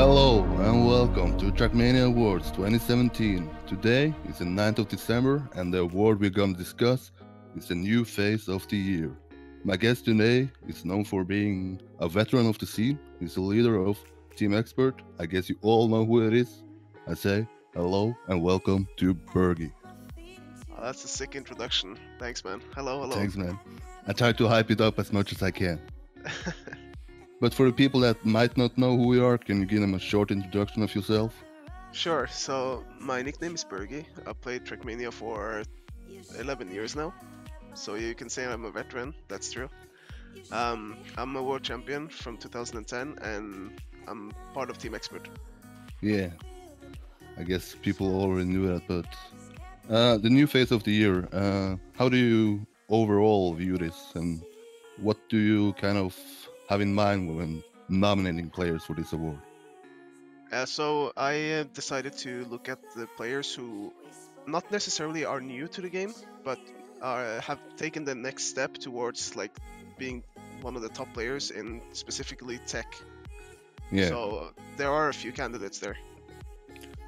Hello and welcome to Trackmania Awards 2017. Today is the 9th of December and the award we're gonna discuss is the new face of the year. My guest today is known for being a veteran of the scene. He's the leader of Team Expert. I guess you all know who it is. I say hello and welcome to BERGIE. Oh, that's a sick introduction. Thanks, man. Hello. Thanks, man. I try to hype it up as much as I can. But for the people that might not know who we are, can you give them a short introduction of yourself? Sure. So my nickname is BERGIE. I played Trackmania for 11 years now. So you can say I'm a veteran. That's true. I'm a world champion from 2010 and I'm part of Team Expert. Yeah, I guess people already knew that, but the new face of the year, how do you overall view this and what do you kind of have in mind when nominating players for this award? So I decided to look at the players who not necessarily are new to the game, but have taken the next step towards like being one of the top players in specifically tech. Yeah. So there are a few candidates there.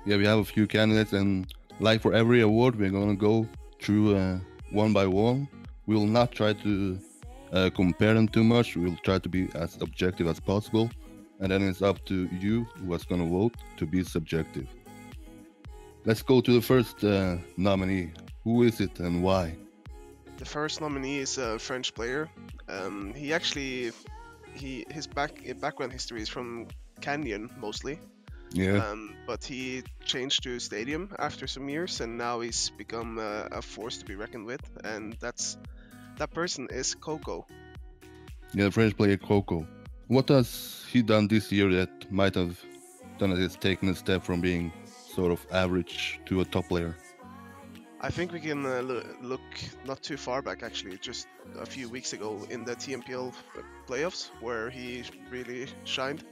Yeah, we have a few candidates, and like for every award, we're gonna go through one by one. We will not try to compare them too much. We'll try to be as objective as possible, and then it's up to you who's gonna vote to be subjective. Let's go to the first nominee. Who is it and why? The first nominee is a French player. His background history is from Canyon mostly. Yeah. But he changed to Stadium after some years, and now he's become a force to be reckoned with. And that person is COCOW. Yeah, the French player COCOW. What has he done this year that might have done that it's taken a step from being sort of average to a top player? I think we can look not too far back, actually, just a few weeks ago in the TMPL playoffs where he really shined.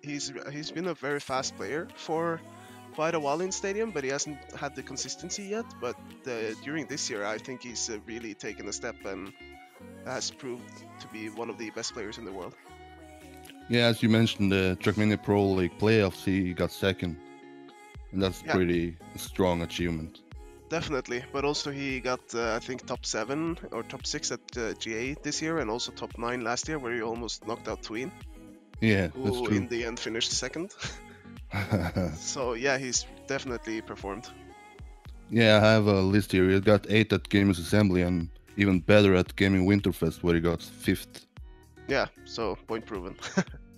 He's been a very fast player for quite a while in Stadium, but he hasn't had the consistency yet. But during this year, I think he's really taken a step and has proved to be one of the best players in the world. Yeah, as you mentioned, the Trackmania Pro League playoffs, he got second. And that's pretty strong achievement. Definitely, but also he got, I think, top 7 or top 6 at GA this year, and also top 9 last year, where he almost knocked out Tween. Yeah, that's who true. in the end finished second. So yeah, he's definitely performed. Yeah, I have a list here. He got 8 at Gamers Assembly and even better at Gaming Winterfest, where he got 5th. Yeah, so point proven.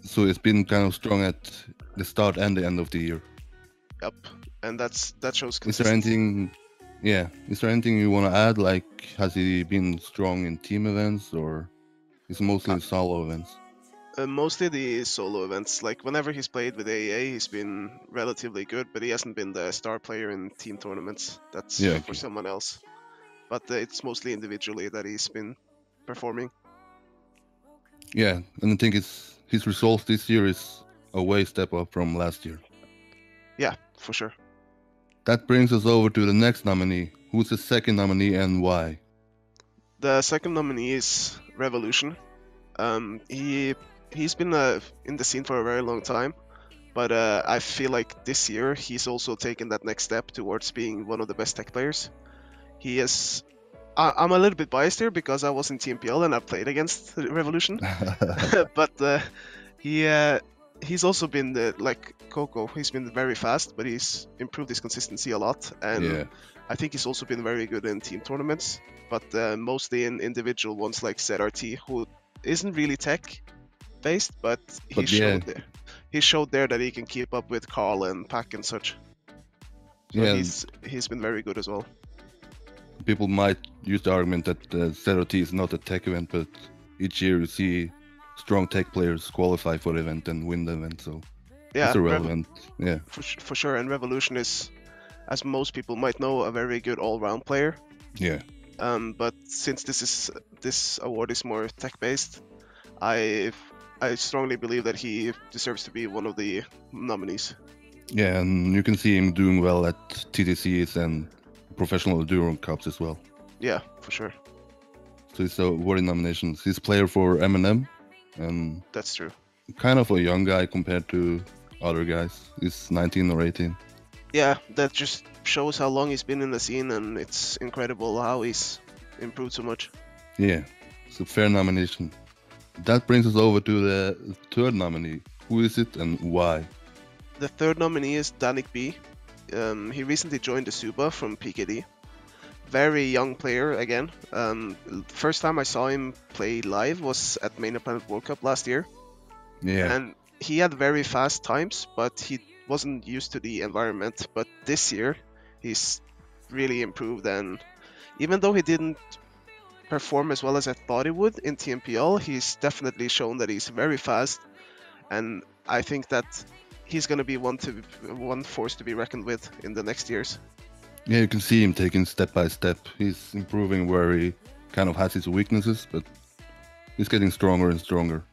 So it's been kind of strong at the start and the end of the year. Yep, and that shows consistency. Is there anything you want to add? Like, has he been strong in team events or is it mostly solo events? Mostly the solo events. Like whenever he's played with AEA, he's been relatively good, but he hasn't been the star player in team tournaments. That's for someone else. But it's mostly individually that he's been performing. Yeah, and I think his results this year is a way step up from last year. Yeah, for sure. That brings us over to the next nominee. Who's the second nominee and why? The second nominee is Revolution. He's been in the scene for a very long time, but I feel like this year he's also taken that next step towards being one of the best tech players. He is. I'm a little bit biased here because I was in TMPL and I played against Revolution, but he's also been like COCOW. He's been very fast, but he's improved his consistency a lot, and I think he's also been very good in team tournaments, but mostly in individual ones like ZRT, who isn't really tech based, but he showed there that he can keep up with Carl and Pack and such. So he's been very good as well. People might use the argument that ZRT is not a tech event, but each year you see strong tech players qualify for the event and win the event, so it's irrelevant. For sure. And Revolution is, as most people might know, a very good all-round player. Yeah. But since this award is more tech-based, I strongly believe that he deserves to be one of the nominees. Yeah, and you can see him doing well at TTCs and professional Enduro Cups as well. Yeah, for sure. So he's a worthy nomination. He's player for M&M. That's true. kind of a young guy compared to other guys. He's 19 or 18. Yeah, that just shows how long he's been in the scene, and it's incredible how he's improved so much. Yeah, it's a fair nomination. That brings us over to the third nominee. Who is it and why? The third nominee is DANIKB. He recently joined the Suba from PKD. Very young player again. First time I saw him play live was at Main Planet World Cup last year. Yeah, And he had very fast times, but he wasn't used to the environment. But this year, he's really improved. And even though he didn't perform as well as I thought he would in TMPL, he's definitely shown that he's very fast. And I think that he's going to be one force to be reckoned with in the next years. yeah, you can see him taking step by step. He's improving where he kind of has his weaknesses, but he's getting stronger and stronger.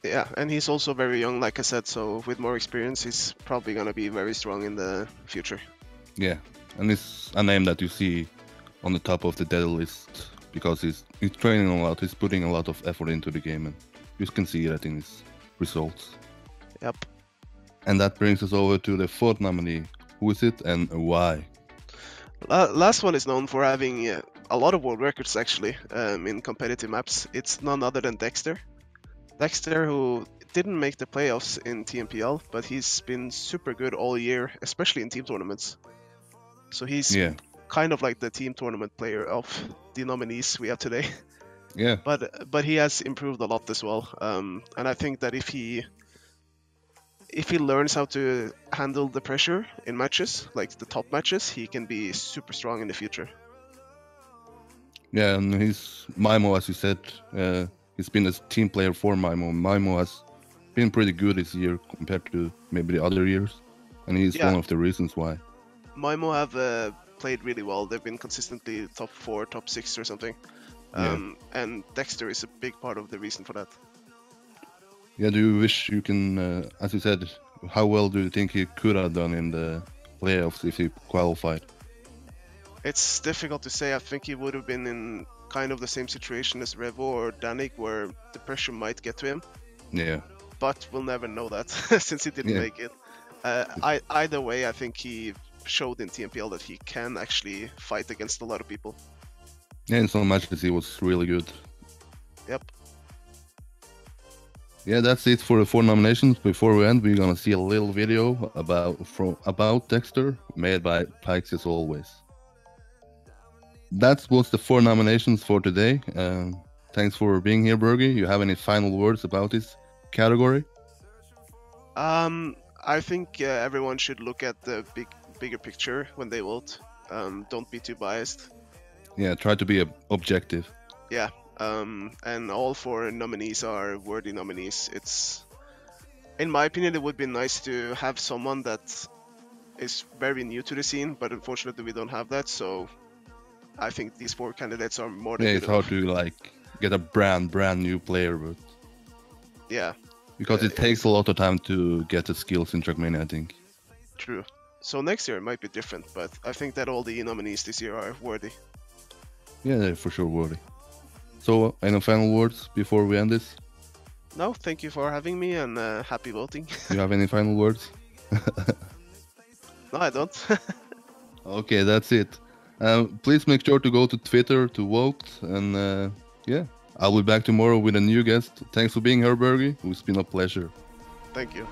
Yeah, and he's also very young, like I said, so with more experience, he's probably going to be very strong in the future. Yeah, and it's a name that you see on the top of the dead list because he's training a lot, he's putting a lot of effort into the game, and you can see that in his results. Yep. And that brings us over to the fourth nominee. Who is it and why? Last one is known for having a lot of world records, actually, in competitive maps. It's none other than DEXTER. DEXTER, who didn't make the playoffs in TMPL, but he's been super good all year, especially in team tournaments. So he's kind of like the team tournament player of the nominees we have today. Yeah. But he has improved a lot as well. And I think that if he learns how to handle the pressure in matches, like the top matches, he can be super strong in the future. Yeah, and he's Maimo, as you said. He's been a team player for Maimo. Maimo has been pretty good this year compared to maybe the other years, and he's one of the reasons why. Maimo have played really well. They've been consistently top 4, top 6 or something. And DEXTER is a big part of the reason for that. Yeah, do you wish you can, as you said, how well do you think he could have done in the playoffs if he qualified? It's difficult to say. I think he would have been in kind of the same situation as Revo or Danik, where the pressure might get to him. Yeah. But we'll never know that since he didn't make it. Either way, I think he showed in TMPL that he can actually fight against a lot of people. Yeah, in some matches he was really good. Yep. Yeah, that's it for the 4 nominations. Before we end, we're gonna see a little video about DEXTER, made by PEIKS as always. That was the 4 nominations for today. Thanks for being here, BERGIE. You have any final words about this category? I think everyone should look at the bigger picture when they vote. Don't be too biased. Yeah, try to be objective. Yeah. And all 4 nominees are worthy nominees. It's, in my opinion, it would be nice to have someone that is very new to the scene, but unfortunately we don't have that. So I think these 4 candidates are more than good it's hard to like get a brand new player, but because it takes a lot of time to get the skills in Trackmania, I think. True. So next year it might be different, but I think that all the nominees this year are worthy. Yeah, they're for sure worthy. So, any final words before we end this? No, thank you for having me, and happy voting. Do you have any final words? No, I don't. Okay, that's it. Please make sure to go to Twitter to vote, and yeah, I'll be back tomorrow with a new guest. Thanks for being here, BERGIE. It's been a pleasure. Thank you.